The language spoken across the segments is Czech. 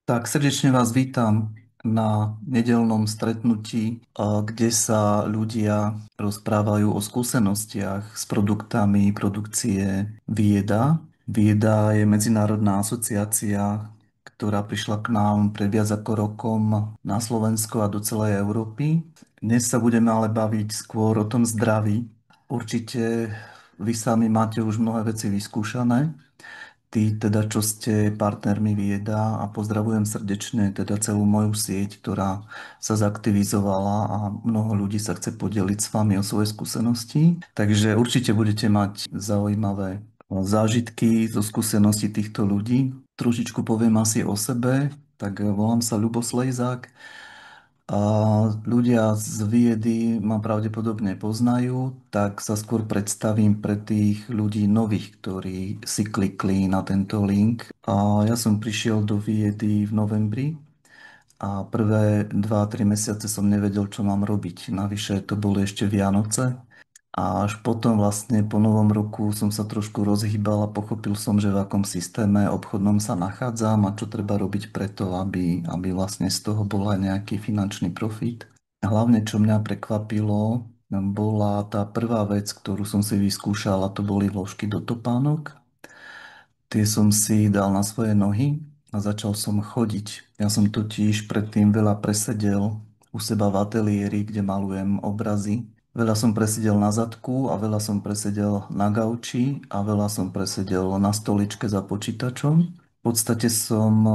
Tak srdečne vás vítam na nedeľnom stretnutí, kde sa ľudia rozprávajú o skúsenostiach s produktami produkcie Vieda. Vieda je medzinárodná asociácia, ktorá prišla k nám pred viac ako rokom na Slovensko a do celej Európy. Dnes sa budeme ale baviť skôr o tom zdraví. Určite vy sami máte už mnohé veci vyskúšané. Tí teda, čo ste partnermi Vieda, a pozdravujem srdečne teda celú moju sieť, ktorá sa zaktivizovala a mnoho ľudí sa chce podeliť s vami o svoje skúsenosti. Takže určite budete mať zaujímavé zážitky zo skúseností týchto ľudí. Trošičku poviem asi o sebe, tak volám sa Ľubo Slejzák. A ľudia z Viedy ma pravdepodobne poznajú, tak sa skôr predstavím pre tých ľudí nových, ktorí si klikli na tento link. A ja som prišiel do Viedy v novembri a prvé 2-3 mesiace som nevedel, čo mám robiť. Navyše to boli ešte Vianoce. A až potom vlastne po novom roku som sa trošku rozhýbal a pochopil som, že v akom systéme obchodnom sa nachádzam a čo treba robiť preto, aby vlastne z toho bol aj nejaký finančný profit. A hlavne, čo mňa prekvapilo, bola tá prvá vec, ktorú som si vyskúšal, a to boli vložky do topánok. Tie som si dal na svoje nohy a začal som chodiť. Ja som totiž predtým veľa presedel u seba v ateliéri, kde malujem obrazy. Veľa som presedel na zadku a veľa som presedel na gauči a veľa som presedel na stoličke za počítačom. V podstate som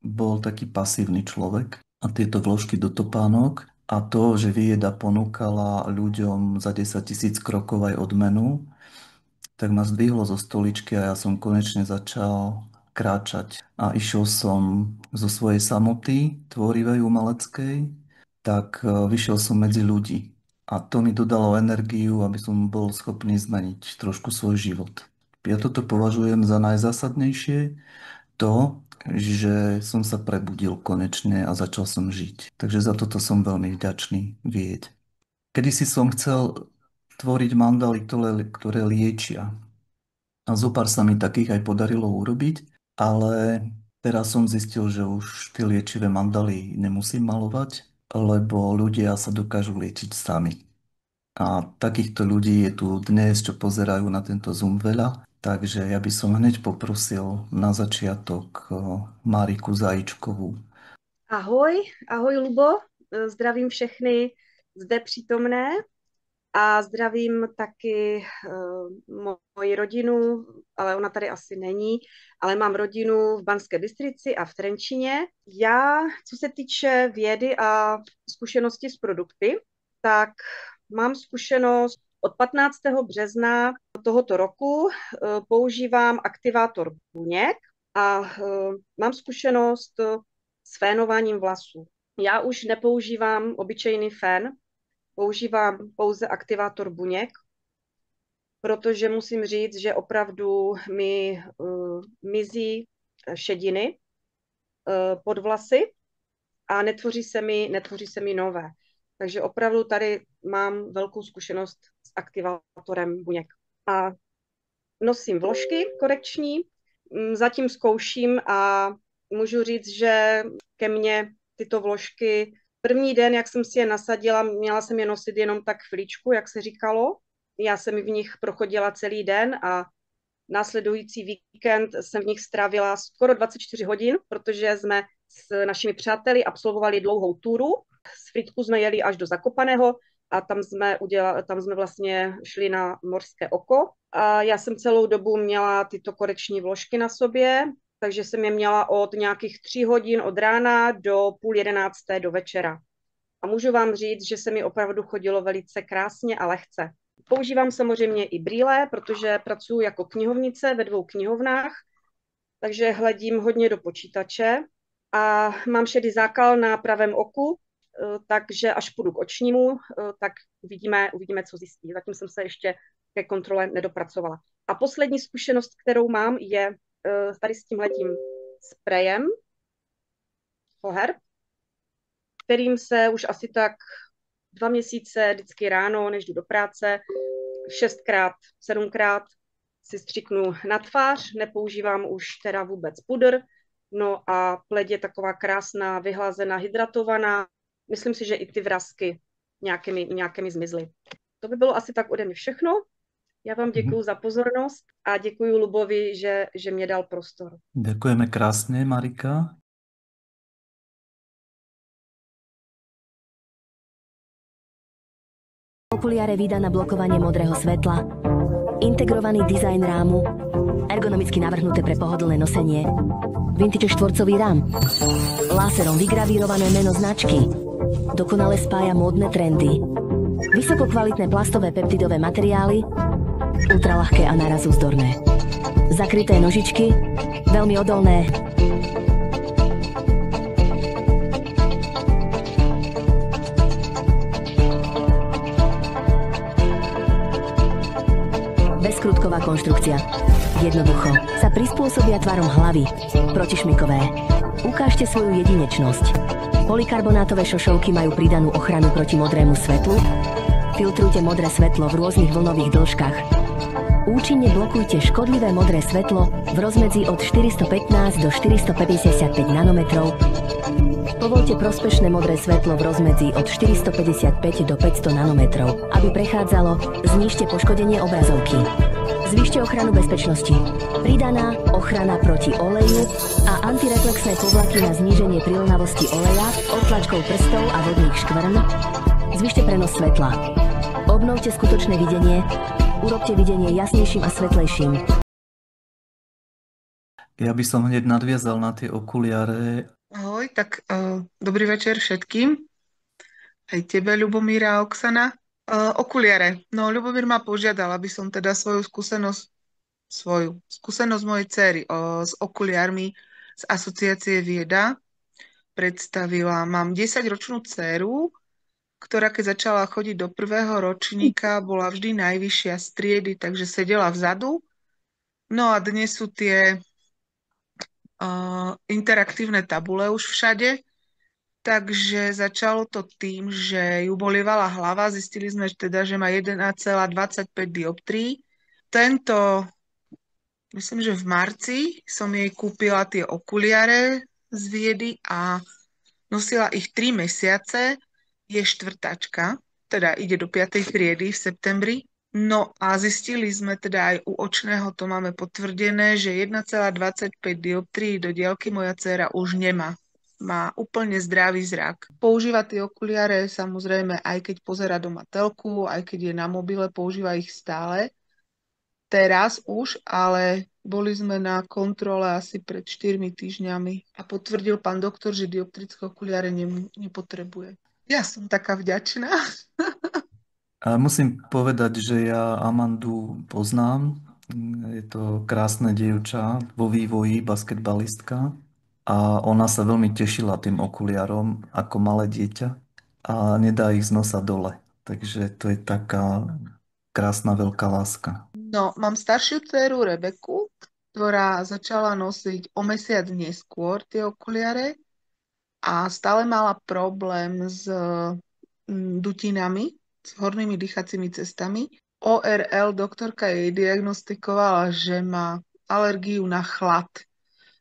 bol taký pasívny človek a tieto vložky do topánok a to, že Vieda ponúkala ľuďom za 10 000 krokov aj odmenu, tak ma zdvihlo zo stoličky a ja som konečne začal kráčať. A išiel som zo svojej samoty, tvorivej umeleckej, tak vyšiel som medzi ľudí. A to mi dodalo energiu, aby som bol schopný zmeniť trošku svoj život. Ja toto považujem za najzásadnejšie, to, že som sa prebudil konečne a začal som žiť. Takže za toto som veľmi vďačný Vieď. Kedysi som chcel tvoriť mandaly, ktoré liečia. A zopár sa mi takých aj podarilo urobiť, ale teraz som zistil, že už tie liečivé mandaly nemusím malovať, lebo ľudia sa dokážu liečiť sami. A takýchto ľudí je tu dnes, čo pozerajú na tento Zoom veľa, takže ja by som hneď poprosil na začiatok Mariku Zajíčkovú. Ahoj, ahoj Lubo, zdravím všechny zde přítomné a zdravím taky moji rodinu, ale ona tady asi není, ale mám rodinu v Banské Bystrici a v Trenčíně. Já, co se týče vědy a zkušenosti s produkty, tak mám zkušenost od 15. března tohoto roku, používám aktivátor buněk a mám zkušenost s fénováním vlasů. Já už nepoužívám obyčejný fén, používám pouze aktivátor buněk, protože musím říct, že opravdu mi mizí šediny pod vlasy a netvoří se mi nové. Takže opravdu tady mám velkou zkušenost s aktivátorem buněk. A nosím vložky korekční, zatím zkouším a můžu říct, že ke mně tyto vložky první den, jak jsem si je nasadila, měla jsem je nosit jenom tak chviličku, jak se říkalo. Já jsem v nich prochodila celý den a následující víkend jsem v nich strávila skoro 24 hodin, protože jsme s našimi přáteli absolvovali dlouhou túru. Z Frýdku jsme jeli až do Zakopaného a tam jsme vlastně šli na mořské oko. A já jsem celou dobu měla tyto korekční vložky na sobě, takže jsem je měla od nějakých 3 hodin od rána do 10:30 do večera. A můžu vám říct, že se mi opravdu chodilo velice krásně a lehce. Používám samozřejmě i brýle, protože pracuji jako knihovnice ve 2 knihovnách, takže hledím hodně do počítače a mám šedý zákal na pravém oku, takže až půjdu k očnímu, tak uvidíme, co zjistí. Zatím jsem se ještě ke kontrole nedopracovala. A poslední zkušenost, kterou mám, je tady s tímhletím sprejem Poher, kterým se už asi tak 2 měsíce vždycky ráno, než jdu do práce, 6krát, 7krát si střiknu na tvář, nepoužívám už teda vůbec pudr, No a pleť je taková krásná, vyhlazená, hydratovaná. Myslím si, že i ty vrasky nějakými zmizly. To by bylo asi tak ode mě všechno. Já vám děkuji za pozornost a děkuji Lubovi, že mě dal prostor. Ďakujeme krásne, Marika. Okuliare vyda na blokovanie modrého svetla, integrovaný dizajn rámu, ergonomicky navrhnuté pre pohodlné nosenie, vintage štvorcový rám, láserom vygravírované meno značky, dokonale spája módne trendy, vysokokvalitné plastové peptidové materiály, ultralahké a naraz úzdorné, zakryté nožičky, veľmi odolné. Bezkrutková konštrukcia. Jednoducho sa prispôsobia tvarom hlavy. Protišmykové. Ukážte svoju jedinečnosť. Polikarbonátové šošovky majú pridanú ochranu proti modrému svetlu. Filtrujte modré svetlo v rôznych vlnových dĺžkach. Účinne blokujte škodlivé modré svetlo v rozmedzi od 415 do 455 nanometrov. Povolte prospešné modré svetlo v rozmedzi od 455 do 500 nanometrov. Aby prechádzalo, znížte poškodenie obrazovky. Zvýšte ochranu bezpečnosti. Pridaná ochrana proti oleju a antireflexné povlaky na zníženie prilnavosti oleja, odtlačkou prstov a vodných škvrn. Zvýšte prenos svetla. Obnovte skutočné videnie. Urobte videnie jasnejším a svetlejším. Ja by som hneď nadviazal na tie okuliare. Ahoj, tak dobrý večer všetkým. Aj tebe, Ľubomíra a Oksana. Okuliare. No, Ľubomír ma požiadal, aby som teda skúsenosť mojej dcery s okuliarmi z asociácie Vieda predstavila. Mám 10-ročnú dceru, ktorá keď začala chodiť do prvého ročníka, bola vždy najvyššia z triedy, takže sedela vzadu. No a dnes sú tie interaktívne tabule už všade, takže začalo to tým, že ju bolievala hlava, zistili sme teda, že má 1,25 dioptrií. Myslím, že v marci som jej kúpila tie okuliare z Viedy a nosila ich 3 mesiace, je štvrtačka, teda ide do 5. triedy v septembri. No a zistili sme teda aj u očného, to máme potvrdené, že 1,25 dioptrií do diaľky moja dcéra už nemá. Má úplne zdravý zrak. Používa tie okuliare samozrejme aj keď pozerá doma telku, aj keď je na mobile, používa ich stále. Teraz už, ale boli sme na kontrole asi pred 4 týždňami a potvrdil pán doktor, že dioptrické okuliare nepotrebuje. Ja som taká vďačná. A musím povedať, že ja Amandu poznám. Je to krásne dievča vo vývoji, basketbalistka. A ona sa veľmi tešila tým okuliarom ako malé dieťa a nedá ich z nosa dole. Takže to je taká krásna veľká láska. No, mám staršiu dceru Rebeku, ktorá začala nosiť o mesiac neskôr tie okuliare a stále mala problém s dutinami, s hornými dýchacími cestami. ORL doktorka jej diagnostikovala, že má alergiu na chlad.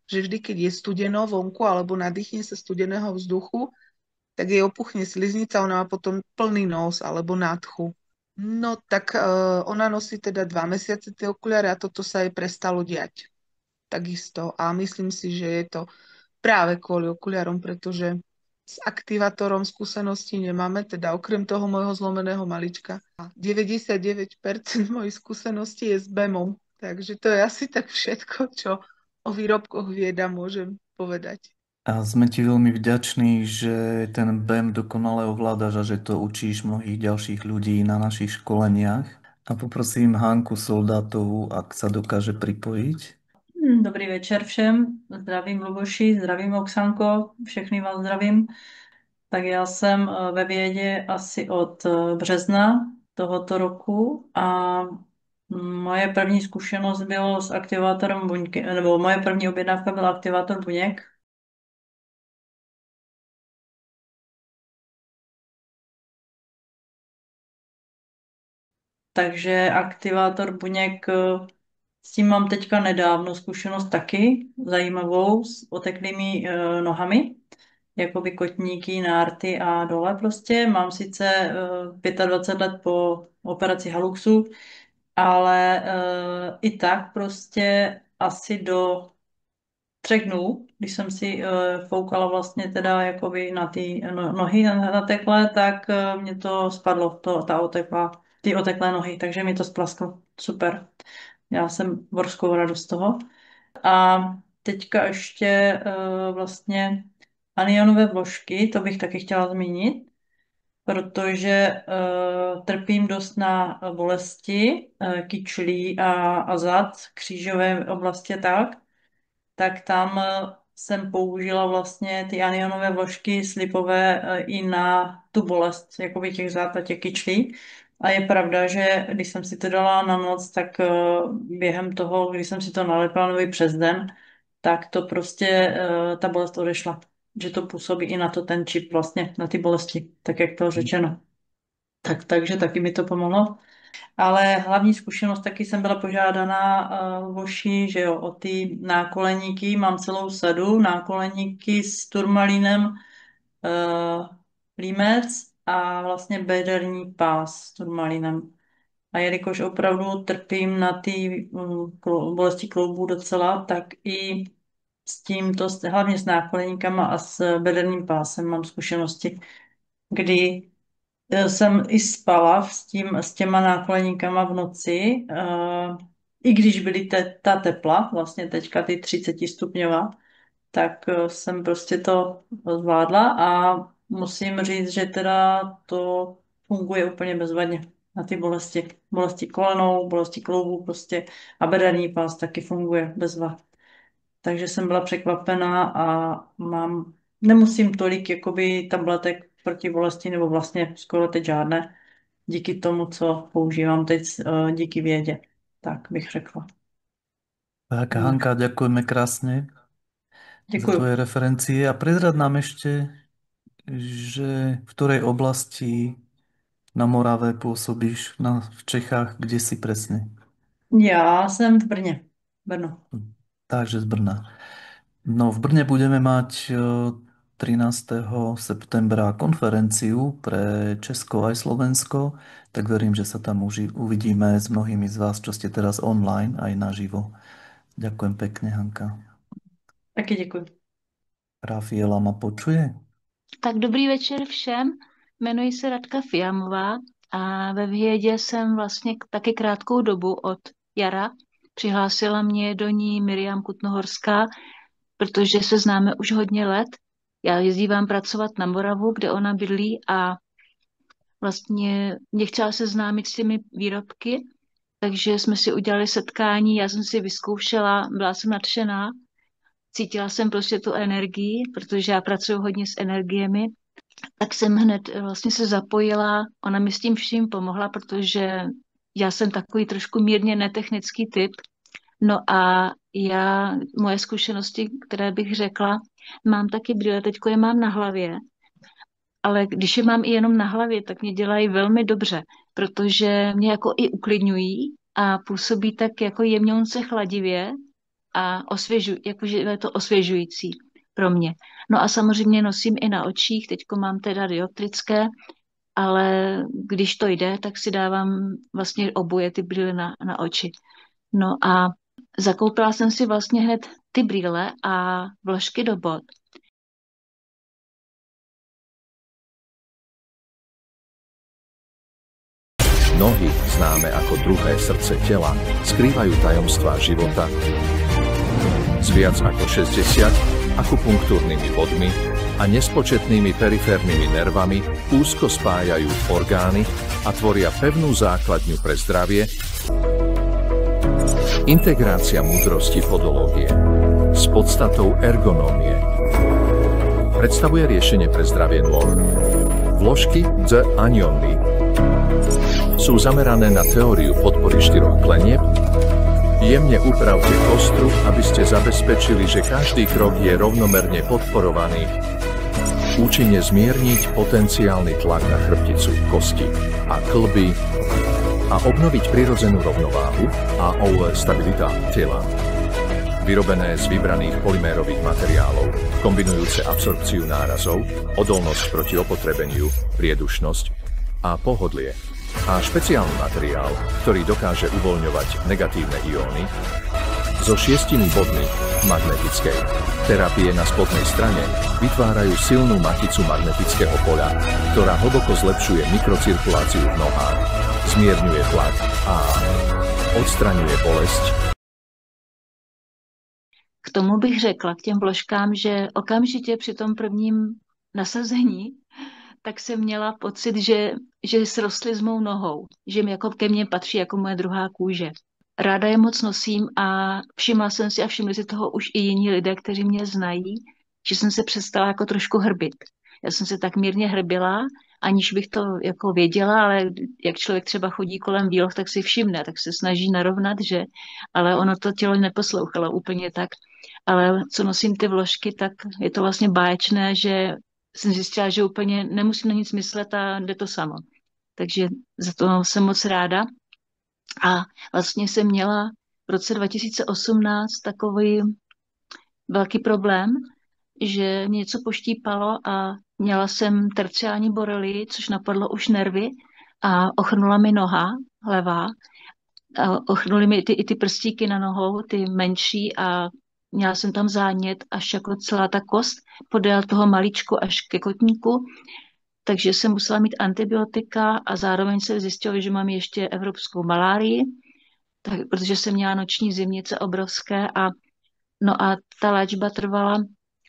Že vždy, keď je studeno vonku alebo nadýchne sa studeného vzduchu, tak jej opuchne sliznica, ona má potom plný nos alebo nádchu. No tak ona nosí teda 2 mesiace tie okuliare a toto sa jej prestalo diať. Takisto. A myslím si, že je to práve kvôli okuliarom, pretože s aktivátorom skúseností nemáme, teda okrem toho môjho zlomeného malička. A 99% mojich skúseností je s BEMom. Takže to je asi tak všetko, čo o výrobkoch Vieda môžem povedať. A sme ti veľmi vďační, že ten BEM dokonale ovládaš a že to učíš mnohých ďalších ľudí na našich školeniach. A poprosím Hánku Soldátovú, ak sa dokáže pripojiť. Dobrý večer všem, zdravím Luboši, zdravím Oksanko, všechny vás zdravím. Tak já jsem ve vědě asi od března tohoto roku a moje první zkušenost bylo s aktivátorem buňky, nebo moje první objednávka byla aktivátor buněk. Takže aktivátor buněk S tím mám teďka nedávno zkušenost taky zajímavou s oteklými nohami, jakoby kotníky, nárty a dole prostě. Mám sice 25 let po operaci haluxu, ale i tak prostě asi do 3 dnů, když jsem si foukala vlastně teda jakoby na ty nohy natekle, tak mě to spadlo, ty oteklé nohy, takže mi to splasklo. Super. Já jsem borskou radost z toho. A teďka ještě vlastně anionové vložky, to bych taky chtěla zmínit, protože trpím dost na bolesti, kyčlí a zad, křížové oblasti tak tam jsem použila vlastně ty anionové vložky slipové i na tu bolest, jakoby těch zad a těch kyčlí. A je pravda, že když jsem si to dala na noc, tak během toho, když jsem si to nalepila nový přes den, tak to prostě ta bolest odešla. Že to působí i na to ten čip vlastně, na ty bolesti, tak jak bylo řečeno. Takže taky mi to pomohlo. Ale hlavní zkušenost, taky jsem byla požádaná Voši, že jo, o ty nákoleníky, mám celou sadu, nákoleníky s turmalínem, límec a vlastně bederní pás s turmalínem. A jelikož opravdu trpím na ty bolesti kloubů docela, tak i s tímto, hlavně s nákoleníkama a s bederním pásem mám zkušenosti, kdy jsem i spala s těma nákoleníkama v noci, i když byly ta tepla, vlastně teďka ty 30 stupňová, tak jsem prostě to zvládla a musím říct, že teda to funguje úplně bezvadně na ty bolesti kolenou, bolesti kloubů prostě a bederní pás taky funguje bez vad. Takže jsem byla překvapená a nemusím tolik jakoby tabletek proti bolesti, nebo vlastně skoro teď žádné, díky tomu, co používám teď díky vědě, tak bych řekla. Tak Hanka, ďakujeme krásne za Děkuju. tvoje referencie a prezrad nám ešte, že v ktorej oblasti na Morave pôsobíš v Čechách, kde si presne? Já jsem v Brno. Takže z Brna. No, v Brne budeme mať 13. septembra konferenciu pre Česko aj Slovensko, tak verím, že sa tam uvidíme s mnohými z vás, čo ste teraz online aj naživo. Ďakujem pekne, Hanka. Taky děkuji. Rafaela ma počuje? Tak dobrý večer všem. Jmenuji se Radka Fiamová a ve vědě jsem vlastně taky krátkou dobu od jara. Přihlásila mě do ní Miriam Kutnohorská, protože se známe už hodně let. Já jezdívám pracovat na Moravu, kde ona bydlí a vlastně mě chtěla seznámit s těmi výrobky, takže jsme si udělali setkání, já jsem si vyzkoušela, byla jsem nadšená, cítila jsem prostě tu energii, protože já pracuji hodně s energiemi, tak jsem hned vlastně se zapojila, ona mi s tím vším pomohla, protože já jsem takový trošku mírně netechnický typ, no a moje zkušenosti, které bych řekla, mám taky brýle, teďko je mám na hlavě, ale když je mám i jenom na hlavě, tak mě dělají velmi dobře, protože mě jako i uklidňují a působí tak jako jemňonce chladivě a jakože je to osvěžující pro mě. No a samozřejmě nosím i na očích, teďko mám teda dioptrické, ale když to jde, tak si dávám vlastně oboje ty brýle na oči. No a zakoupila jsem si vlastně hned ty brýle a vložky do bot. Nohy, známe ako druhé srdce tela, skrývajú tajomstvá života. S viac ako 60 akupunktúrnymi bodmi a nespočetnými periférnymi nervami úzko spájajú orgány a tvoria pevnú základňu pre zdravie. Integrácia múdrosti podológie s podstatou ergonómie predstavuje riešenie pre zdravie nôh. Vložky The Anion sú zamerané na teóriu podpory 4 klenieb. Jemne upravte kostru, aby ste zabezpečili, že každý krok je rovnomerne podporovaný. Účinne zmierniť potenciálny tlak na chrbticu, kosti a kĺby. a obnoviť prirodzenú rovnováhu a stabilita tela. Vyrobené z vybraných polymérových materiálov, kombinujúce absorpciu nárazov, odolnosť proti opotrebeniu, priedušnosť a pohodlie. A špeciálny materiál, ktorý dokáže uvoľňovať negatívne ióny, zo 6 bodmi magnetickej terapie na spodnej strane vytvárajú silnú maticu magnetického poľa, ktorá hlboko zlepšuje mikrocirkuláciu v nohách, zmierňuje tlak a odstraňuje bolesť. K tomu bych řekla, k těm vložkám, že okamžitě při tom prvním nasazení tak jsem měla pocit, že srostly s mou nohou, že mi jako ke mně patří jako moje druhá kůže. Ráda je moc nosím a všimla jsem si a všimli si toho už i jiní lidé, kteří mě znají, že jsem se přestala jako trošku hrbit. Já jsem se tak mírně hrbila, aniž bych to jako věděla, ale jak člověk třeba chodí kolem výloh, tak si všimne, tak se snaží narovnat, že? Ale ono to tělo neposlouchalo úplně tak. Ale co nosím ty vložky, tak je to vlastně báječné, že jsem zjistila, že úplně nemusím na nic myslet a jde to samo. Takže za to jsem moc ráda. A vlastně jsem měla v roce 2018 takový velký problém, že mě něco poštípalo a měla jsem terciální borelii, což napadlo už nervy a ochrnula mi noha levá. A ochrnuly mi i ty prstíky na nohou, ty menší a měla jsem tam zánět až jako celá ta kost podél toho malíčku až ke kotníku. Takže jsem musela mít antibiotika a zároveň se zjistilo, že mám ještě evropskou malárii, tak, protože jsem měla noční zimnice obrovské a ta léčba trvala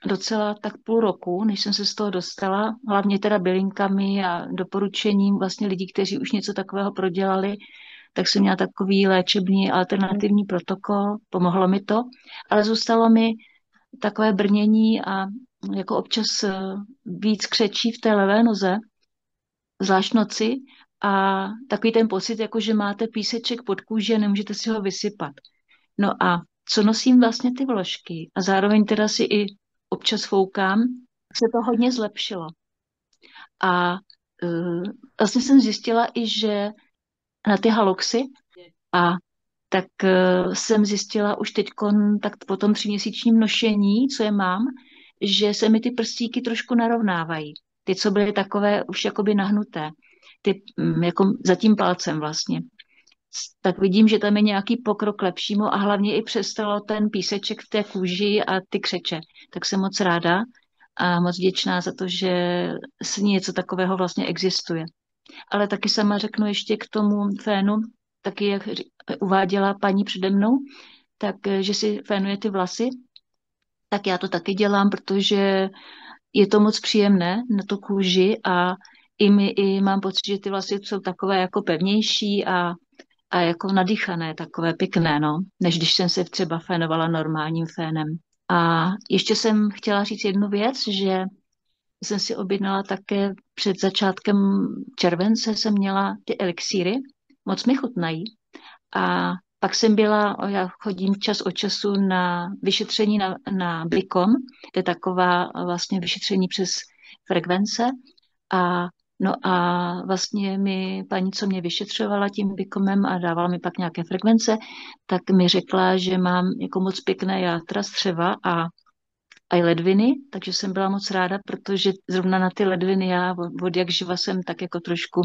docela tak půl roku, než jsem se z toho dostala, hlavně teda bylinkami a doporučením vlastně lidí, kteří už něco takového prodělali, tak jsem měla takový léčebný alternativní protokol, pomohlo mi to, ale zůstalo mi takové brnění a jako občas víc křečí v té levé noze, zvlášť noci, a takový ten pocit, jako že máte píseček pod kůži a nemůžete si ho vysypat. No a co nosím vlastně ty vložky a zároveň teda si i občas foukám, se to hodně zlepšilo. A vlastně jsem zjistila i, že na ty haloxy a tak jsem zjistila už teď tak po tom 3měsíčním nošení, co je mám, že se mi ty prstíky trošku narovnávají. Ty, co byly takové už jakoby nahnuté. Ty jako za tím palcem vlastně. Tak vidím, že tam je nějaký pokrok k lepšímu a hlavně i přestalo ten píseček v té kůži a ty křeče. Tak jsem moc ráda a moc vděčná za to, že něco takového vlastně existuje. Ale taky sama řeknu ještě k tomu fénu, taky jak uváděla paní přede mnou, tak že si fénuje ty vlasy, tak já to taky dělám, protože je to moc příjemné na tu kůži a i mám pocit, že ty vlasy jsou takové jako pevnější a jako nadýchané, takové pěkné, no, než když jsem se třeba fénovala normálním fénem. A ještě jsem chtěla říct jednu věc, že jsem si objednala také před začátkem července, jsem měla ty elixíry, moc mi chutnají. A pak jsem já chodím čas od času na vyšetření na Bicom, to je taková vlastně vyšetření přes frekvence. A vlastně mi paní, co mě vyšetřovala tím Bicomem a dávala mi pak nějaké frekvence, tak mi řekla, že mám jako moc pěkné játra, střeva a i ledviny, takže jsem byla moc ráda, protože zrovna na ty ledviny já od jak živa jsem tak jako trošku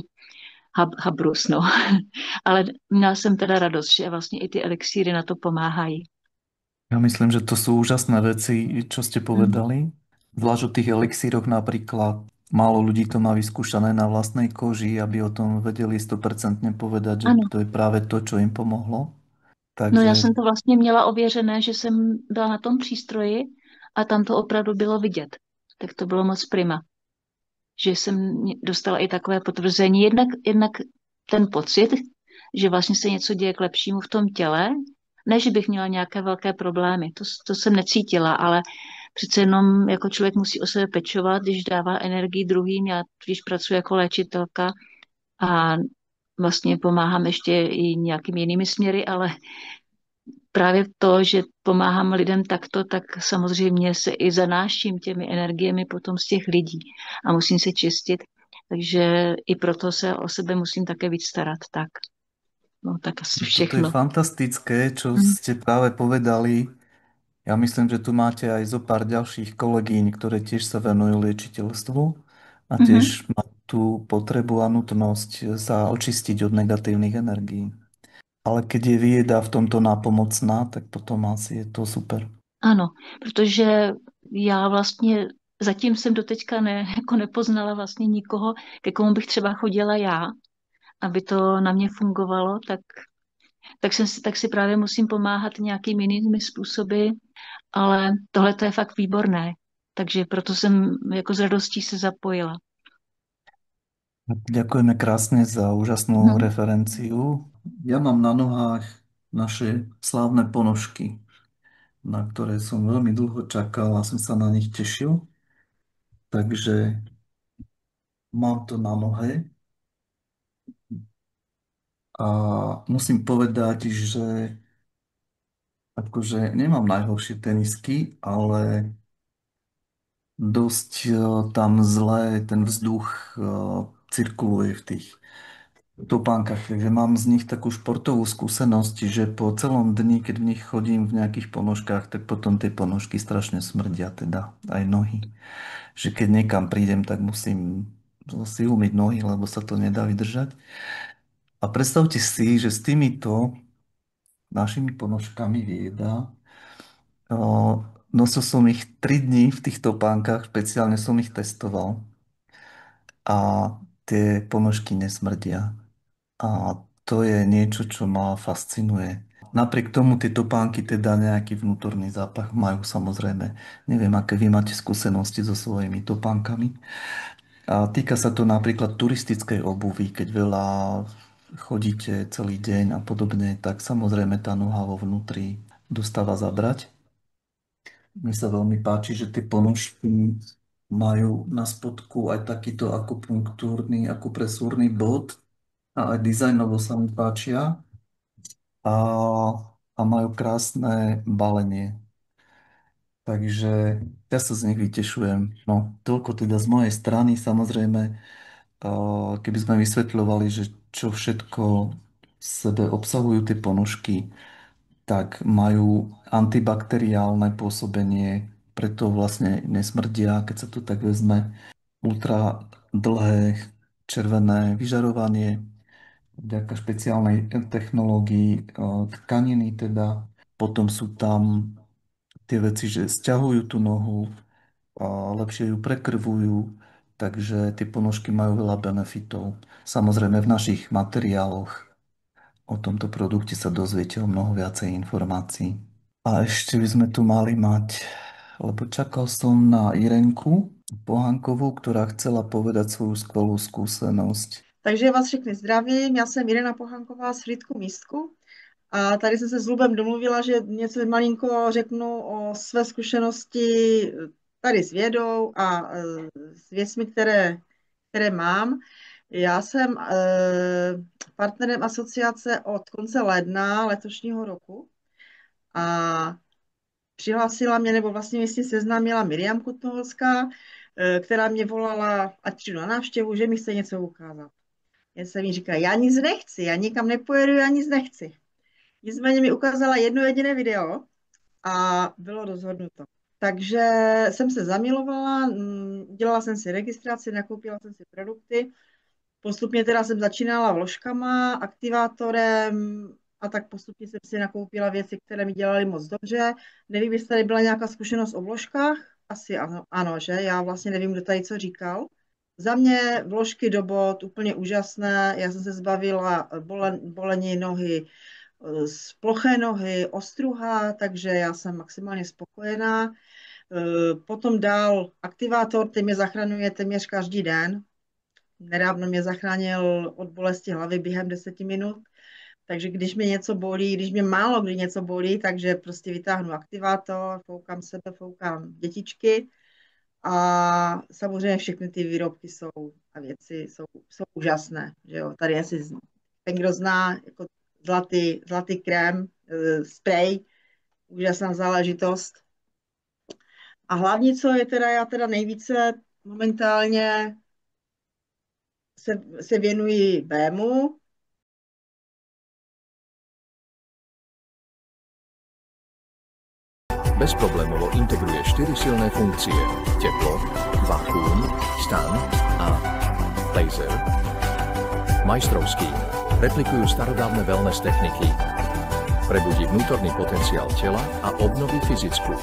habrus, no. Ale měla jsem teda radost, že vlastně i ty elixíry na to pomáhají. Ja myslím, že to sú úžasné veci, čo ste povedali. Zvlášť o tých elixíroch napríklad. Málo ľudí to má vyskúšané na vlastnej koži, aby o tom vedeli 100% povedať, že Ano. to je práve to, čo im pomohlo. No já Takže jsem to vlastně měla ověřené, že jsem byla na tom přístroji a tam to opravdu bylo vidět. Tak to bylo moc prima. Že jsem dostala i takové potvrzení. Jednak ten pocit, že vlastně se něco děje k lepšímu v tom těle, ne, že bych měla nějaké velké problémy, to jsem necítila, ale přece jenom jako člověk musí o sebe pečovat, když dává energii druhým. Já když pracuji jako léčitelka a vlastně pomáhám ještě i nějakými jinými směry, ale právě to, že pomáhám lidem takto, tak samozřejmě se i zanáším těmi energiemi potom z těch lidí a musím se čistit. Takže i proto se o sebe musím také víc starat. Tak. No tak asi Toto je všechno. fantastické, čo Mhm. ste práve povedali. Ja myslím, že tu máte aj zo pár ďalších kolegyň, ktoré tiež sa venujú liečiteľstvu a Mhm. tiež má tú potrebu a nutnosť sa očistiť od negatívnych energií. Ale keď je vieda v tomto nápomocná, tak potom asi je to super. Ano, protože já vlastně zatím jsem doteďka jako nepoznala vlastně nikoho, ke komu bych třeba chodila já, aby to na mě fungovalo, tak si právě musím pomáhat nějakými jinými způsoby, ale tohle to je fakt výborné. Takže proto jsem jako s radostí se zapojila. Ďakujeme krásne za úžasnú Mhm. referenciu. Ja mám na nohách naše slávne ponožky, na ktoré som veľmi dlho čakal a som sa na nich tešil. Takže mám to na nohe a musím povedať, že akože nemám najhoršie tenisky, ale dosť tam zle ten vzduch cirkuluje v tých topánkach, takže mám z nich takú športovú skúsenosť, že po celom dni, keď v nich chodím v nejakých ponožkách, tak potom tie ponožky strašne smrdia, teda aj nohy. Že keď niekam prídem, tak musím si umyť nohy, lebo sa to nedá vydržať. A predstavte si, že s týmito našimi ponožkami vieda, nosil som ich 3 dní v tých topánkach, špeciálne som ich testoval a tie ponožky nesmrdia. A to je niečo, čo ma fascinuje. Napriek tomu tie topánky teda nejaký vnútorný zápach majú samozrejme. Neviem, aké vy máte skúsenosti so svojimi topánkami. A týka sa to napríklad turistickej obuvy, keď veľa chodíte celý deň a podobne, tak samozrejme tá noha vo vnútri dostáva zabrať. Mne sa veľmi páči, že tie ponožky majú na spodku aj takýto akupunktúrny, akupresúrny bod a aj dizajnovo sa mi páčia a, a majú krásne balenie. Takže ja sa z nich vytešujem. No, toľko teda z mojej strany. Samozrejme, keby sme vysvetľovali, že čo všetko v sebe obsahujú tie ponožky, tak majú antibakteriálne pôsobenie, preto vlastne nesmrdia, keď sa to tak vezme. Ultra dlhé červené vyžarovanie vďaka špeciálnej technológii tkaniny teda. Potom sú tam tie veci, že sťahujú tú nohu, a lepšie ju prekrvujú, takže tie ponožky majú veľa benefitov. Samozrejme v našich materiáloch o tomto produkte sa dozviete o mnoho viacej informácií. A ešte by sme tu mali mať, lebo čakal som na Irenku Pohankovú, ktorá chcela povedať svoju skvelú skúsenosť. Takže vás všechny zdravím, já jsem Irena Pohanková z Frýdku Místku a tady jsem se s Lubem domluvila, že něco malinko řeknu o své zkušenosti tady s vědou a s věcmi, které mám. Já jsem partnerem asociace od konce ledna letošního roku a přihlásila mě, nebo vlastně mě s tím seznámila Miriam Kutnoholská, která mě volala, ať přijdu na návštěvu, že mi chce něco ukázat. Já jsem jí říkala, já nic nechci, já nikam nepojedu, já nic nechci. Nicméně mi ukázala jedno jediné video a bylo rozhodnuto. Takže jsem se zamilovala, dělala jsem si registraci, nakoupila jsem si produkty. Postupně teda jsem začínala vložkama, aktivátorem a tak postupně jsem si nakoupila věci, které mi dělaly moc dobře. Nevím, jestli tady byla nějaká zkušenost o vložkách. Asi ano, ano, že? Já vlastně nevím, kdo tady co říkal. Za mě vložky do bot úplně úžasné. Já jsem se zbavila bolení nohy, z ploché nohy, ostruha, takže já jsem maximálně spokojená. Potom dál aktivátor, ten mě zachraňuje téměř každý den. Nedávno mě zachránil od bolesti hlavy během 10 minut. Takže když mě něco bolí, když mě málo kdy něco bolí, takže prostě vytáhnu aktivátor, foukám sebe, foukám dětičky a samozřejmě všechny ty výrobky jsou a věci jsou úžasné. Že jo? Tady asi ten, kdo zná jako zlatý krém, spray, úžasná záležitost. A hlavně, co je teda, já teda nejvíce momentálně se věnuji BEMu, bezproblémovo integruje 4 silné funkcie: teplo, vakuum, stan a laser. Majstrovský replikujú starodávne wellness techniky, prebudí vnútorný potenciál tela a obnoví fyzickú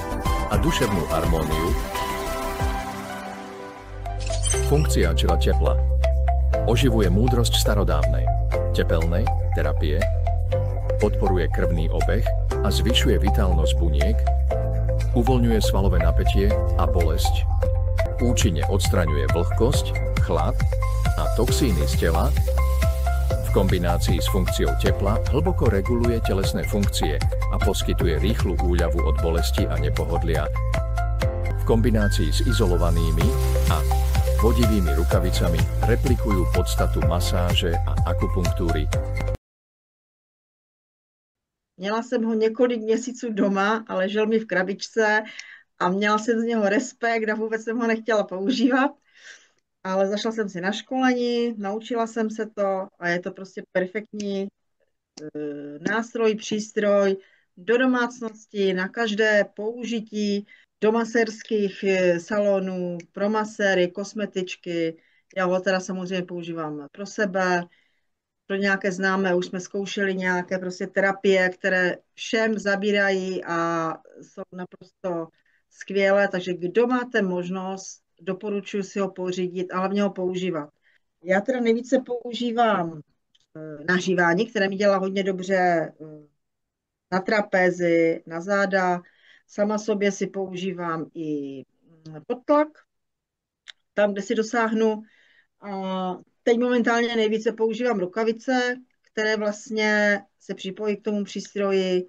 a duševnú harmóniu. Funkcia čela tepla oživuje múdrosť starodávnej, tepelnej terapie, podporuje krvný obeh a zvyšuje vitálnosť buniek, uvoľňuje svalové napätie a bolesť, účinne odstraňuje vlhkosť, chlad a toxíny z tela. V kombinácii s funkciou tepla hlboko reguluje telesné funkcie a poskytuje rýchlu úľavu od bolesti a nepohodlia. V kombinácii s izolovanými a vodivými rukavicami replikujú podstatu masáže a akupunktúry. Měla jsem ho několik měsíců doma a ležel mi v krabičce a měla jsem z něho respekt a vůbec jsem ho nechtěla používat. Ale zašla jsem si na školení, naučila jsem se to a je to prostě perfektní nástroj, přístroj do domácnosti, na každé použití, do masérských salonů, pro maséry, kosmetičky. Já ho teda samozřejmě používám pro sebe, pro nějaké známé, už jsme zkoušeli nějaké prostě terapie, které všem zabírají a jsou naprosto skvělé, takže kdo máte možnost, doporučuji si ho pořídit a hlavně ho používat. Já teda nejvíce používám nahřívání, které mi dělá hodně dobře na trapézy, na záda. Sama sobě si používám i podtlak, tam, kde si dosáhnu. A teď momentálně nejvíce používám rukavice, které vlastně se připojí k tomu přístroji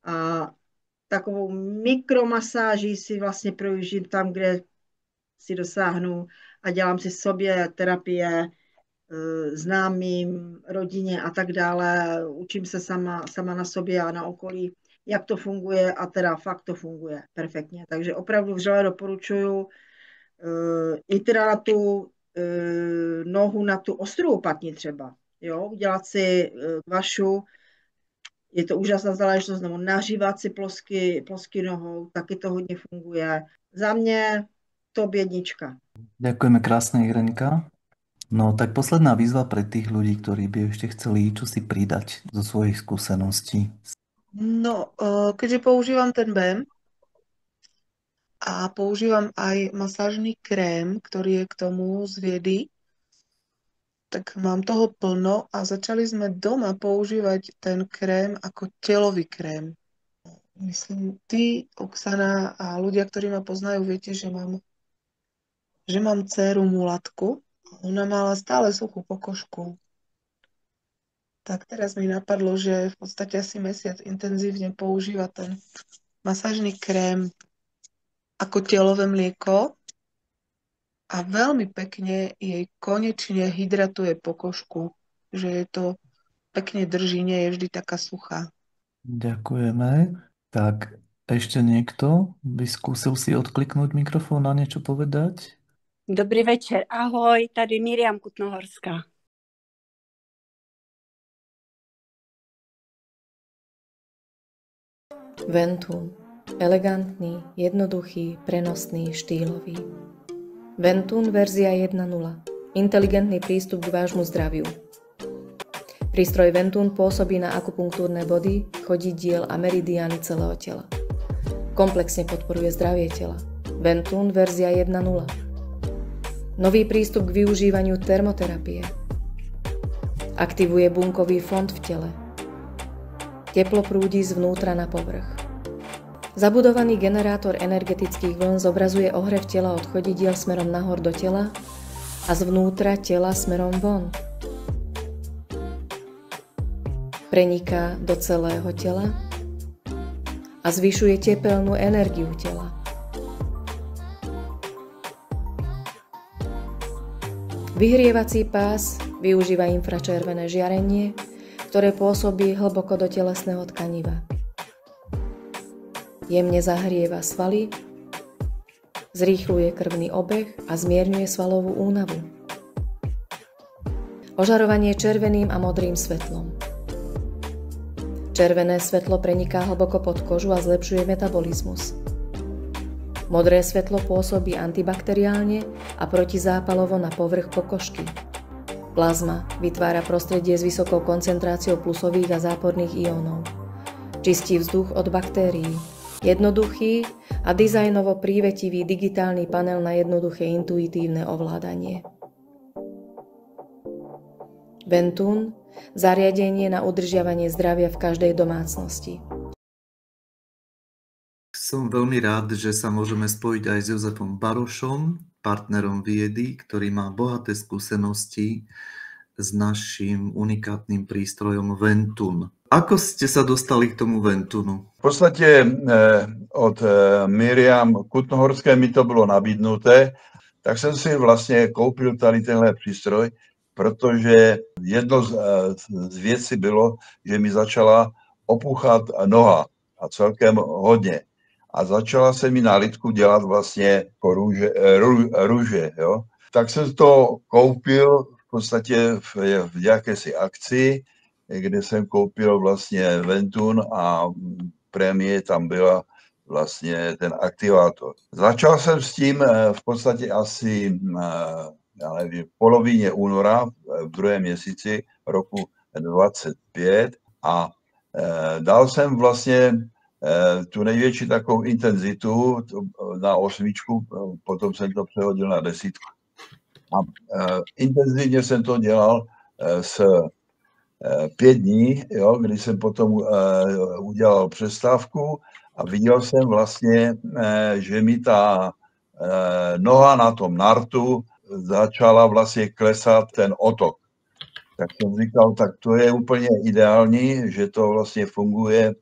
a takovou mikromasáží si vlastně projíždím tam, kde si dosáhnu a dělám si sobě terapie, známým, rodině a tak dále. Učím se sama na sobě a na okolí, jak to funguje a teda fakt to funguje perfektně. Takže opravdu vřele doporučuju i teda na tu nohu, na tu ostrou patni třeba, jo, udělat si vašu, je to úžasná záležitost, nebo nahřívat si plosky nohou, taky to hodně funguje. Za mě top 1. Ďakujeme krásne, Irenka. No tak posledná výzva pre tých ľudí, ktorí by ešte chceli čo si pridať zo svojich skúseností. No, keďže používam ten BEM a používam aj masážny krém, ktorý je k tomu z Viedy, tak mám toho plno a začali sme doma používať ten krém ako telový krém. Myslím, ty, Oksana a ľudia, ktorí ma poznajú, viete, že mám dcéru mulatku. Ona mala stále suchú pokožku. Tak teraz mi napadlo, že v podstate asi mesiac intenzívne používa ten masážny krém ako telové mlieko a veľmi pekne jej konečne hydratuje pokožku, že je to pekne drží, nie je vždy taká suchá. Ďakujeme. Tak ešte niekto by skúsil si odkliknúť mikrofón a niečo povedať? Dobrý večer, ahoj, tady Miriam Kutnohorská. Ventún. Elegantný, jednoduchý, prenosný, štýlový. Ventún verzia 1.0. Inteligentný prístup k vášmu zdraviu. Prístroj Ventún pôsobí na akupunktúrne body, chodidiel a meridiány celého tela. Komplexne podporuje zdravie tela. Ventún verzia 1.0. Nový prístup k využívaniu termoterapie. Aktivuje bunkový fond v tele. Teplo prúdi zvnútra na povrch. Zabudovaný generátor energetických vln zobrazuje ohrev tela od chodidiel smerom nahor do tela a zvnútra tela smerom von. Preniká do celého tela a zvyšuje tepelnú energiu tela. Vyhrievací pás využíva infračervené žiarenie, ktoré pôsobí hlboko do telesného tkaniva. Jemne zahrieva svaly, zrýchľuje krvný obeh a zmierňuje svalovú únavu. Ožarovanie červeným a modrým svetlom. Červené svetlo preniká hlboko pod kožu a zlepšuje metabolizmus. Modré svetlo pôsobí antibakteriálne a protizápalovo na povrch pokožky. Plazma vytvára prostredie s vysokou koncentráciou plusových a záporných iónov. Čistí vzduch od baktérií. Jednoduchý a dizajnovo prívetivý digitálny panel na jednoduché intuitívne ovládanie. Ventún, zariadenie na udržiavanie zdravia v každej domácnosti. Som veľmi rád, že sa môžeme spojiť aj s Jozefom Barošom, partnerom Viedy, ktorý má bohaté skúsenosti s naším unikátnym prístrojom Ventún. Ako ste sa dostali k tomu Ventoonu? V podstatě od Miriam Kutnohorské mi to bylo nabídnuté, tak jsem si vlastně koupil tady tenhle přístroj, protože jedno z věcí bylo, že mi začala opuchat noha a celkem hodně. A začala se mi na lidku dělat vlastně růže, jo. Tak jsem to koupil v podstatě v jakési akci, kde jsem koupil vlastně Ventún a prémie tam byla vlastně ten aktivátor. Začal jsem s tím v podstatě asi já nevím, v polovině února, v druhém měsíci roku 25 a dal jsem vlastně tu největší takovou intenzitu na 8, potom jsem to přehodil na 10. A intenzivně jsem to dělal s 5 dní, jo, kdy jsem potom udělal přestávku a viděl jsem vlastně, že mi ta noha na tom nartu začala vlastně klesat ten otok. Tak jsem říkal, tak to je úplně ideální, že to vlastně funguje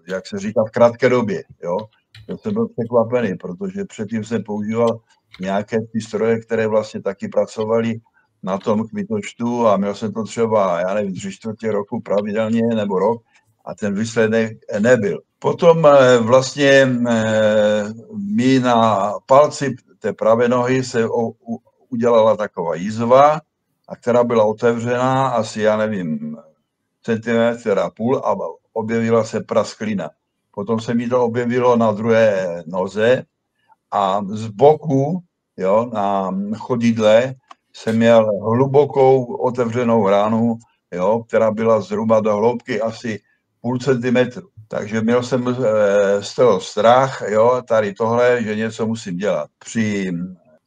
jak se říká, v krátké době. Jo? To jsem byl překvapený, protože předtím jsem používal nějaké přístroje, které vlastně taky pracovaly na tom kmitočtu a měl jsem to třeba, já nevím, 3/4 roku pravidelně nebo rok a ten výsledek nebyl. Potom vlastně mi na palci té pravé nohy se udělala taková jizva, a která byla otevřená asi, já nevím, centimetr a půl a objevila se prasklina. Potom se mi to objevilo na druhé noze a z boku, jo, na chodidle jsem měl hlubokou otevřenou ránu, jo, která byla zhruba do hloubky asi půl centimetru. Takže měl jsem z toho strach, jo, tady tohle, že něco musím dělat. Při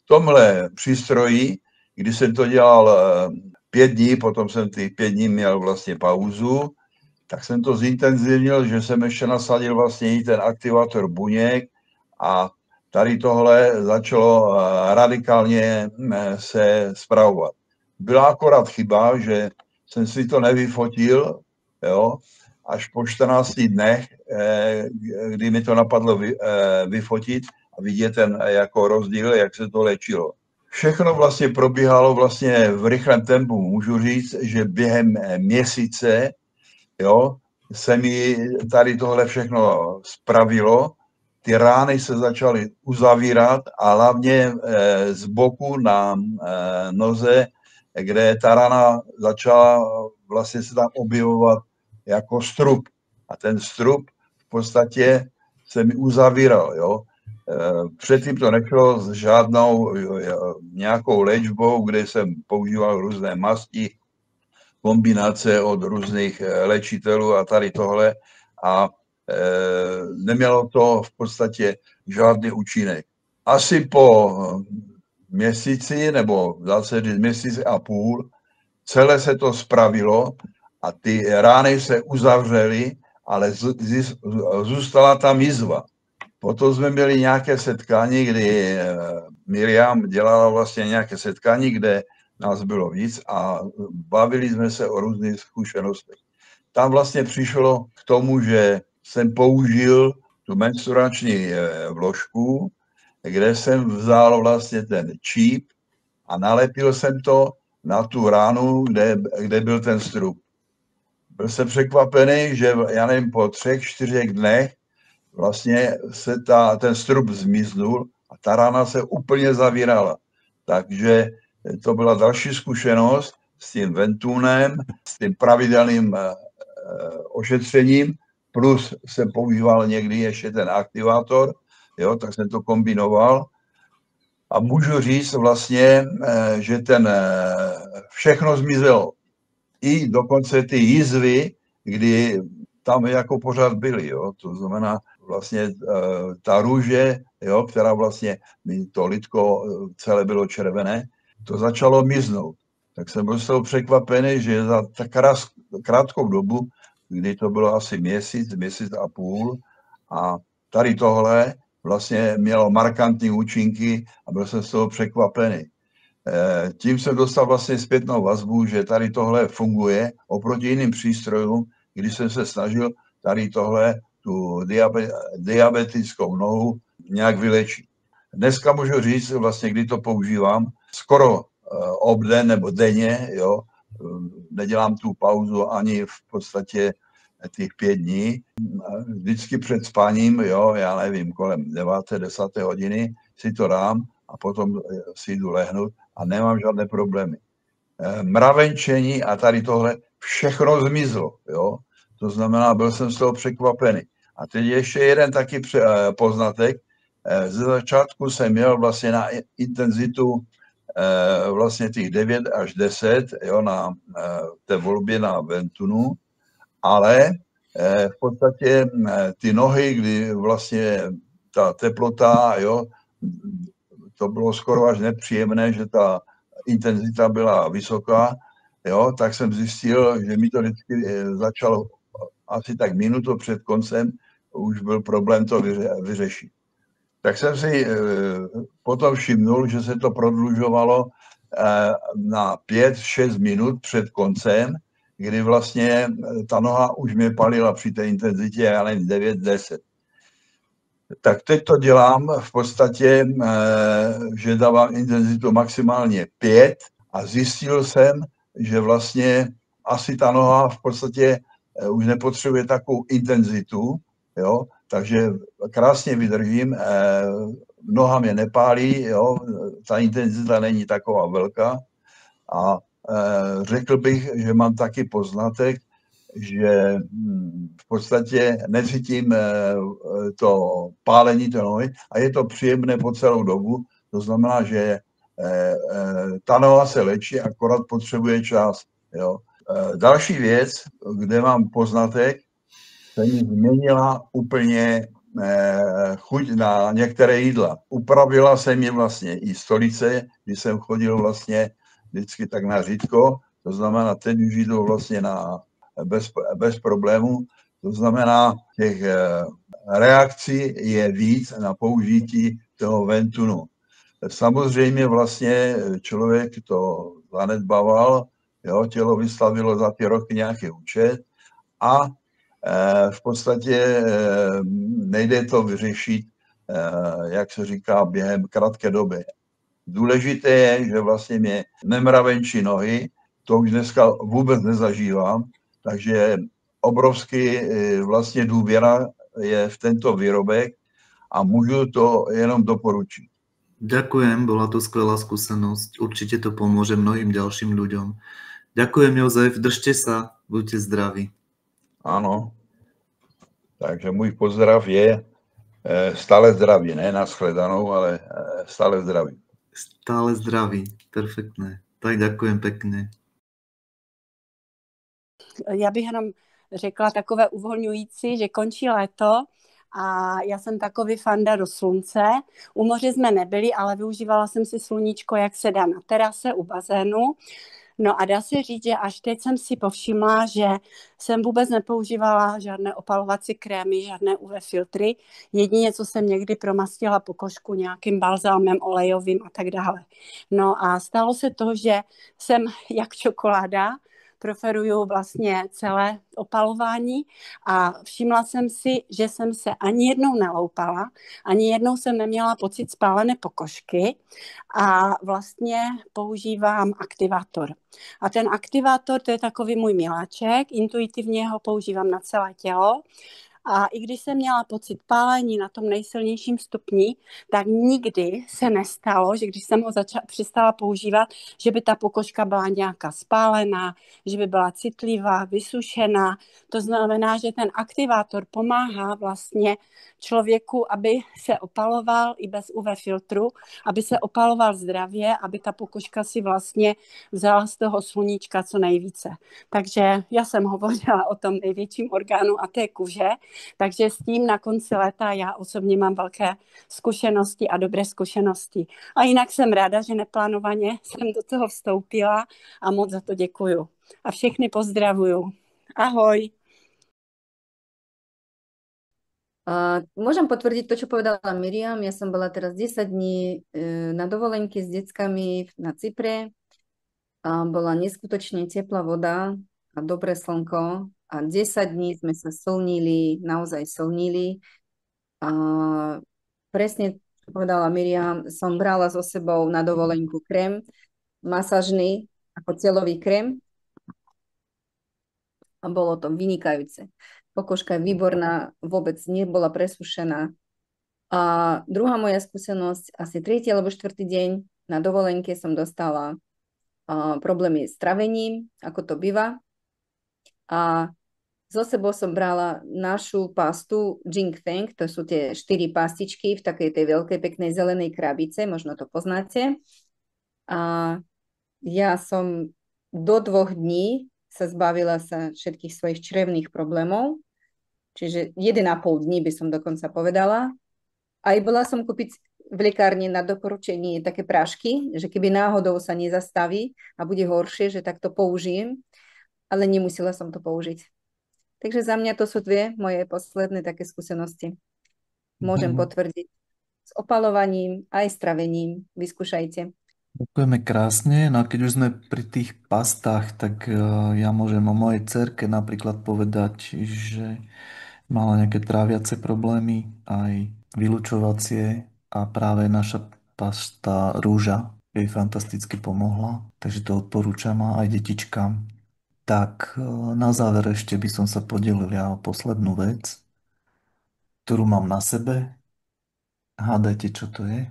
tomhle přístroji, když jsem to dělal 5 dní, potom jsem ty 5 dní měl vlastně pauzu, tak jsem to zintenzivnil, že jsem ještě nasadil vlastně i ten aktivátor buněk a tady tohle začalo radikálně se spravovat. Byla akorát chyba, že jsem si to nevyfotil, jo, až po 14 dnech, kdy mi to napadlo vyfotit a vidět ten jako rozdíl, jak se to léčilo. Všechno vlastně probíhalo vlastně v rychlém tempu. Můžu říct, že během měsíce, jo, se mi tady tohle všechno spravilo. Ty rány se začaly uzavírat a hlavně z boku na noze, kde ta rana začala vlastně se tam objevovat jako strup. A ten strup v podstatě se mi uzavíral, jo. Předtím to nešlo s žádnou nějakou léčbou, kde jsem používal různé masti, kombinace od různých léčitelů a tady tohle a nemělo to v podstatě žádný účinek. Asi po měsíci nebo zase měsíc a půl celé se to spravilo a ty rány se uzavřely, ale zůstala tam jizva. Potom jsme měli nějaké setkání, kdy Miriam dělala vlastně nějaké setkání, kde nás bylo víc a bavili jsme se o různých zkušenostech. Tam vlastně přišlo k tomu, že jsem použil tu menstruační vložku, kde jsem vzal vlastně ten číp a nalepil jsem to na tu ránu, kde byl ten strup. Byl jsem překvapený, že já nevím, po 3-4 dnech vlastně se ten strup zmiznul a ta rána se úplně zavírala. Takže to byla další zkušenost s tím Ventúnem, s tím pravidelným ošetřením, plus jsem používal někdy ještě ten aktivátor, jo, tak jsem to kombinoval. A můžu říct vlastně, že všechno zmizelo. I dokonce ty jizvy, kdy tam jako pořád byly, jo. To znamená vlastně ta růže, jo, která vlastně, to lidko celé bylo červené, to začalo miznout. Tak jsem byl z toho překvapený, že za tak krátkou dobu, kdy to bylo asi měsíc a půl, a tady tohle vlastně mělo markantní účinky a byl jsem z toho překvapený. Tím jsem dostal vlastně zpětnou vazbu, že tady tohle funguje oproti jiným přístrojům, když jsem se snažil tady tohle, tu diabetickou nohu nějak vylečit. Dneska můžu říct, vlastně, kdy to používám, skoro obden nebo denně, jo, nedělám tu pauzu ani v podstatě těch 5 dní. Vždycky před spáním, jo, já nevím, kolem 9. 10. hodiny si to dám a potom si jdu lehnout a nemám žádné problémy. Mravenčení a tady tohle všechno zmizlo, jo. To znamená, byl jsem z toho překvapený. A teď ještě jeden taky poznatek. Ze začátku jsem měl vlastně na intenzitu vlastně těch 9 až 10, jo, na té volbě na Ventunu, ale v podstatě ty nohy, kdy vlastně ta teplota, jo, to bylo skoro až nepříjemné, že ta intenzita byla vysoká, jo, tak jsem zjistil, že mi to vždycky začalo asi tak minutu před koncem, už byl problém to vyřešit. Tak jsem si potom všimnul, že se to prodlužovalo na 5-6 minut před koncem, kdy vlastně ta noha už mě palila při té intenzitě, já nevím, 9-10. Tak teď to dělám v podstatě, že dávám intenzitu maximálně 5 a zjistil jsem, že vlastně asi ta noha v podstatě už nepotřebuje takovou intenzitu, jo, takže krásně vydržím, noha mě nepálí, jo, ta intenzita není taková velká a řekl bych, že mám taky poznatek, že v podstatě necítím to pálení té nohy a je to příjemné po celou dobu, to znamená, že ta noha se léčí, akorát potřebuje čas, jo. Další věc, kde mám poznatek, se mi změnila úplně chuť na některé jídla. Upravila se mi vlastně i stolice, když jsem chodil vlastně vždycky tak na řídko, to znamená, teď už jdu vlastně bez problémů, to znamená, těch reakcí je víc na použití toho Ventunu. Samozřejmě vlastně člověk to zanedbával, jo, tělo vystavilo za ty roky nějaký účet a v podstatě nejde to vyřešit, jak se říká, během krátké doby. Důležité je, že vlastně mě nemravenčí nohy, to už dneska vůbec nezažívám, takže obrovský vlastně důvěra je v tento výrobek a můžu to jenom doporučit. Ďakujem, bola to skvelá skúsenosť. Určite to pomôže mnohým ďalším ľuďom. Ďakujem, Jozef, držte sa, buďte zdraví. Ano, takže můj pozdrav je stále zdraví, ne nashledanou, ale stále zdraví. Stále zdraví, perfektné. Tak ďakujem pekne. Já bych jenom řekla takové uvolňující, že končí léto a já jsem takový fanda do slunce. U moře jsme nebyli, ale využívala jsem si sluníčko, jak se dá na terase u bazénu. No a dá se říct, že až teď jsem si povšimla, že jsem vůbec nepoužívala žádné opalovací krémy, žádné UV filtry. Jedině, co jsem někdy promastila pokožku nějakým balzámem olejovým a tak dále. No a stalo se to, že jsem jak čokoláda, preferuju vlastně celé opalování a všimla jsem si, že jsem se ani jednou neloupala, ani jednou jsem neměla pocit spálené pokožky a vlastně používám aktivátor. A ten aktivátor, to je takový můj miláček, intuitivně ho používám na celé tělo A i když jsem měla pocit pálení na tom nejsilnějším stupni, tak nikdy se nestalo, že když jsem ho přestala používat, že by ta pokožka byla nějaká spálená, že by byla citlivá, vysušená. To znamená, že ten aktivátor pomáhá vlastně člověku, aby se opaloval i bez UV filtru, aby se opaloval zdravě, aby ta pokožka si vlastně vzala z toho sluníčka co nejvíce. Takže já jsem hovořila o tom největším orgánu a té kůže, takže s tím na konci léta já osobně mám velké zkušenosti a dobré zkušenosti. A jinak jsem ráda, že neplánovaně jsem do toho vstoupila a moc za to děkuju. A všechny pozdravuju. Ahoj. Môžem potvrdiť to, čo povedala Miriam. Ja som bola teraz 10 dní na dovolenke s deckami na Cypre. Bola neskutočne teplá voda a dobré slnko. A 10 dní sme sa slnili, naozaj slnili. A presne, čo povedala Miriam, som brala so sebou na dovolenku krém, masážny, ako celový krém. A bolo to vynikajúce. Pokožka je výborná, vôbec nebola presušená. A druhá moja skúsenosť, asi 3. alebo 4. deň na dovolenke som dostala problémy s travením, ako to býva. A so sebou som brala našu pastu Jing Feng, to sú tie 4 pastičky v takej tej veľkej peknej zelenej krabice, možno to poznáte. A ja som do 2 dní sa zbavila sa všetkých svojich črevných problémov, čiže 1,5 dní by som dokonca povedala. Aj bola som kúpiť v lekárni na doporučení také prášky, že keby náhodou sa nezastaví a bude horšie, že tak to použijem, ale nemusela som to použiť. Takže za mňa to sú 2 moje posledné také skúsenosti. Môžem potvrdiť s opalovaním aj s travením. Vyskúšajte. Ďakujeme krásne. No a keď už sme pri tých pastách, tak ja môžem o mojej dcerke napríklad povedať, že mala nejaké tráviace problémy, aj vylučovacie a práve naša pasta rúža jej fantasticky pomohla. Takže to odporúčam aj detičkám. Tak na záver ešte by som sa podelil ja o poslednú vec, ktorú mám na sebe. Hádajte, čo to je?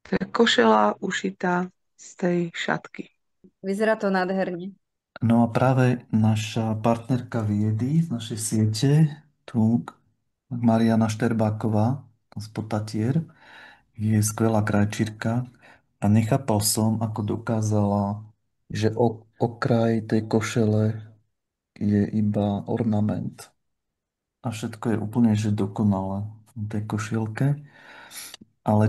To je košela ušitá z tej šatky. Vyzerá to nádherne. No a práve naša partnerka Viedy z našej siete, tu Mariana Šterbáková z Potatier, je skvelá krajčírka a nechápal som, ako dokázala, že okraj tej košele je iba ornament a všetko je úplne že dokonalé v tej košielke, ale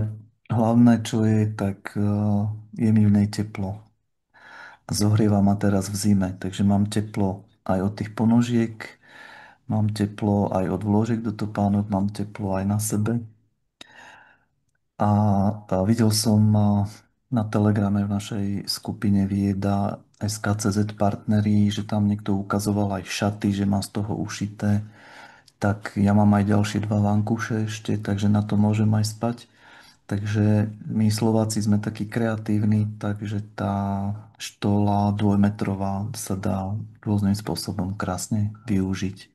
hlavné, čo je, tak je mi v nej teplo. Zohrieva ma teraz v zime, takže mám teplo aj od tých ponožiek, mám teplo aj od vložiek do topánok, mám teplo aj na sebe. A videl som na Telegrame v našej skupine Vieda SKCZ partneri, že tam niekto ukazoval aj šaty, že má z toho ušité. Tak ja mám aj ďalšie 2 vankúše ešte, takže na to môžem aj spať. Takže my Slováci sme takí kreatívni, takže tá štola 2-metrová sa dá rôznym spôsobom krásne využiť.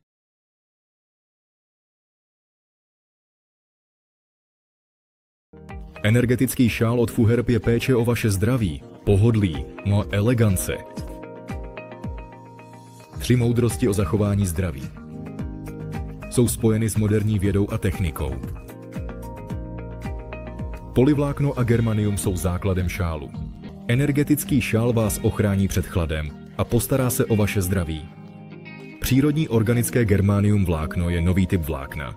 Energetický šál od Fuherb je péče o vaše zdraví, pohodlí, no a elegance. 3 moudrosti o zachování zdraví. Jsou spojeny s moderní vědou a technikou. Polyvlákno a germanium jsou základem šálu. Energetický šál vás ochrání před chladem a postará se o vaše zdraví. Přírodní organické germanium vlákno je nový typ vlákna.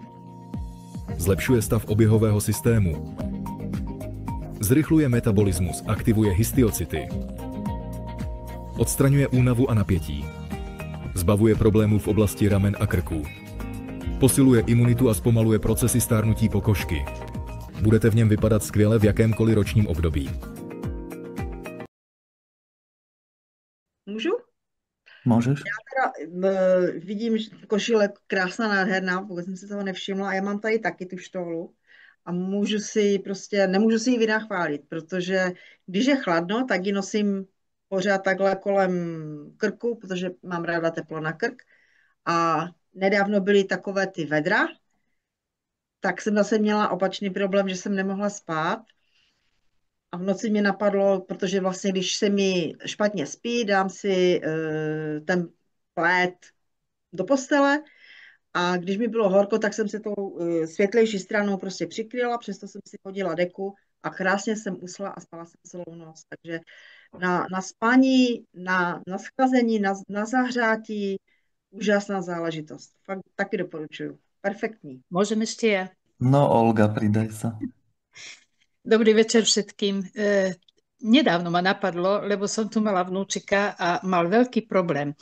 Zlepšuje stav oběhového systému. Zrychluje metabolismus, aktivuje histiocity. Odstraňuje únavu a napětí. Zbavuje problémů v oblasti ramen a krků. Posiluje imunitu a zpomaluje procesy stárnutí pokožky. Budete v něm vypadat skvěle v jakémkoliv ročním období. Můžu? Můžeš? Já teda vidím, že košile krásná, nádherná, vůbec jsem si toho nevšimla a já mám tady taky tu štolu a nemůžu si ji vynachválit, protože když je chladno, tak ji nosím pořád takhle kolem krku, protože mám ráda teplo na krk a nedávno byly takové ty vedra, tak jsem zase měla opačný problém, že jsem nemohla spát. A v noci mě napadlo, protože vlastně, když se mi špatně spí, dám si ten plét do postele a když mi bylo horko, tak jsem se tou světlejší stranou prostě přikryla, přesto jsem si hodila deku a krásně jsem usla a spala jsem celou noc. Takže na spání, na schlazení, na zahřátí, úžasná záležitost. Fakt taky doporučuju. Perfektní. Môžem ešte ja? No, Olga, pridaj sa. Dobrý večer všetkým. Nedávno ma napadlo, lebo som tu mala vnúčika a mal veľký problém.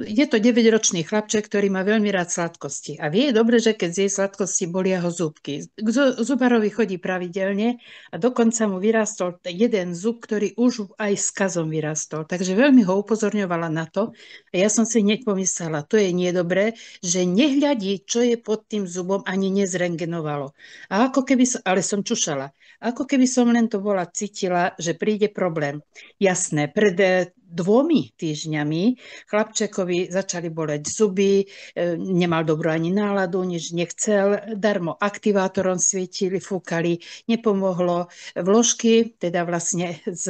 Je to 9-ročný chlapček, ktorý má veľmi rád sladkosti. A vie dobre, že keď zje sladkosti, bolia ho zúbky. K zubarovi chodí pravidelne a dokonca mu vyrástol jeden zub, ktorý už aj s kazom vyrástol. Takže veľmi ho upozorňovala na to. A ja som si hneď pomyslela, to je nie dobré, že nehľadí, čo je pod tým zubom, ani nezrengenovalo. A ako keby ale som čušala. Ako keby som len to bola cítila, že príde problém. Jasné, pred 2 týždňami chlapčekovi začali boleť zuby, nemal dobrú ani náladu, nič nechcel, darmo aktivátorom svietili, fúkali, nepomohlo. Vložky, teda vlastne z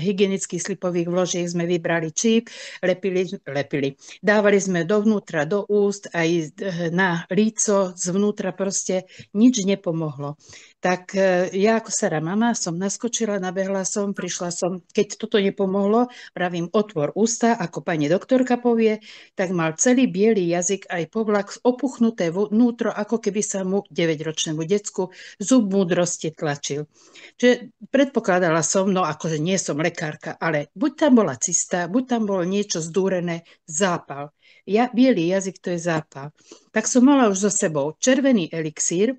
hygienických slipových vložiek sme vybrali číp, lepili. Dávali sme dovnútra, do úst, aj na líco, zvnútra proste nič nepomohlo. Tak ja ako stará mama som naskočila, nabehla som, prišla som, keď toto nepomohlo, pravím otvor ústa, ako pani doktorka povie, tak mal celý biely jazyk aj povlak opuchnuté vnútro, ako keby sa mu 9-ročnému decku zub múdrosti tlačil. Čiže predpokladala som, no akože nie som lekárka, ale buď tam bola cista, buď tam bolo niečo zdúrené, zápal. Biely jazyk to je zápal. Tak som mala už so sebou červený elixír,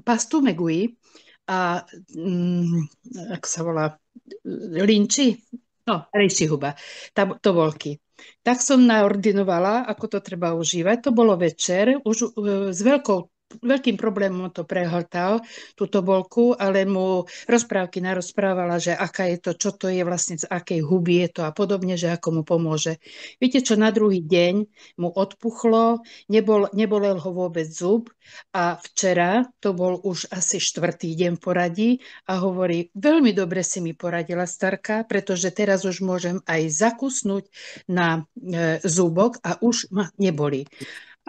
pastu Megui a ako sa volá, linči, no, rejší huba, tobolky. Tak som naordinovala, ako to treba užívať. To bolo večer, už s veľkým problémom to prehltal, tú tobolku, ale mu rozprávky narozprávala, že aká je to, čo to je vlastne, z akej huby je to a podobne, že ako mu pomôže. Viete čo, na druhý deň mu odpuchlo, nebolel ho vôbec zub a včera, to bol už asi 4. deň v poradí a hovorí, veľmi dobre si mi poradila starka, pretože teraz už môžem aj zakusnúť na zúbok a už ma nebolí.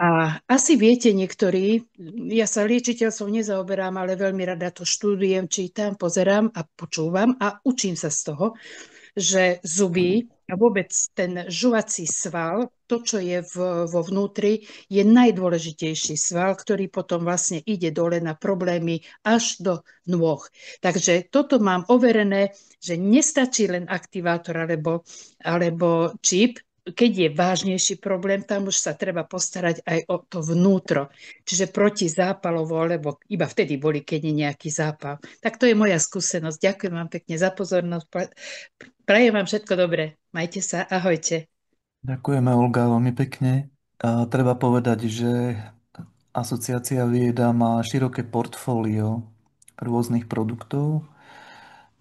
A asi viete niektorí, ja sa liečiteľstvom nezaoberám, ale veľmi rada to študujem, čítam, pozerám a počúvam a učím sa z toho, že zuby a vôbec ten žuvací sval, to, čo je vo vnútri, je najdôležitejší sval, ktorý potom vlastne ide dole na problémy až do nôh. Takže toto mám overené, že nestačí len aktivátor alebo čip. Keď je vážnejší problém, tam už sa treba postarať aj o to vnútro. Čiže protizápalovo, lebo iba vtedy boli, keď je nejaký zápal. Tak to je moja skúsenosť. Ďakujem vám pekne za pozornosť. Prajem vám všetko dobré. Majte sa. Ahojte. Ďakujeme, Olga, veľmi pekne. A treba povedať, že Asociácia Vieda má široké portfólio rôznych produktov,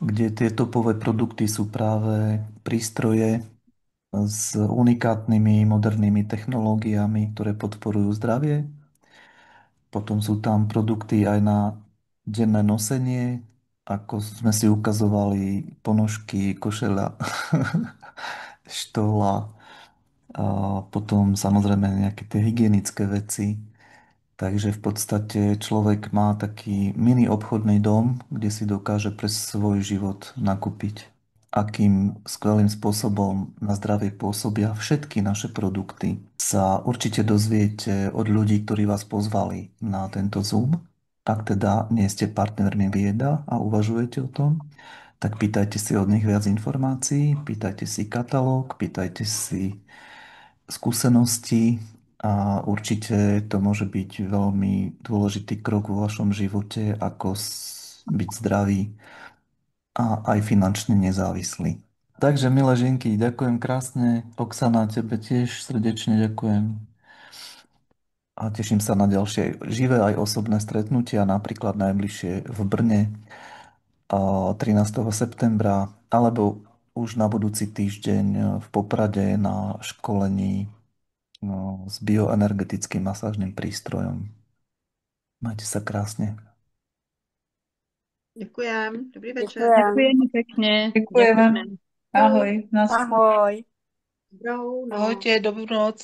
kde tie topové produkty sú práve prístroje s unikátnymi modernými technológiami, ktoré podporujú zdravie. Potom sú tam produkty aj na denné nosenie, ako sme si ukazovali ponožky, košeľa, štola, a potom samozrejme nejaké tie hygienické veci. Takže v podstate človek má taký mini obchodný dom, kde si dokáže pre svoj život nakúpiť. Akým skvelým spôsobom na zdravie pôsobia všetky naše produkty, sa určite dozviete od ľudí, ktorí vás pozvali na tento Zoom. Ak teda nie ste partnermi Vieda a uvažujete o tom, tak pýtajte si od nich viac informácií, pýtajte si katalóg, pýtajte si skúsenosti a určite to môže byť veľmi dôležitý krok vo vašom živote, ako byť zdravý a aj finančne nezávislý. Takže, milé ženky, ďakujem krásne. Oksana, tebe tiež srdečne ďakujem. A teším sa na ďalšie živé aj osobné stretnutia, napríklad najbližšie v Brne 13. septembra, alebo už na budúci týždeň v Poprade na školení s bioenergetickým masážnym prístrojom. Majte sa krásne. Ďakujem. Dobrý večer. Ďakujem. Ďakujeme pekne. Děkujeme. Ďakujeme. Ahoj. Nás Ahoj. Dobrou noc. Ahojte, dobrú noc.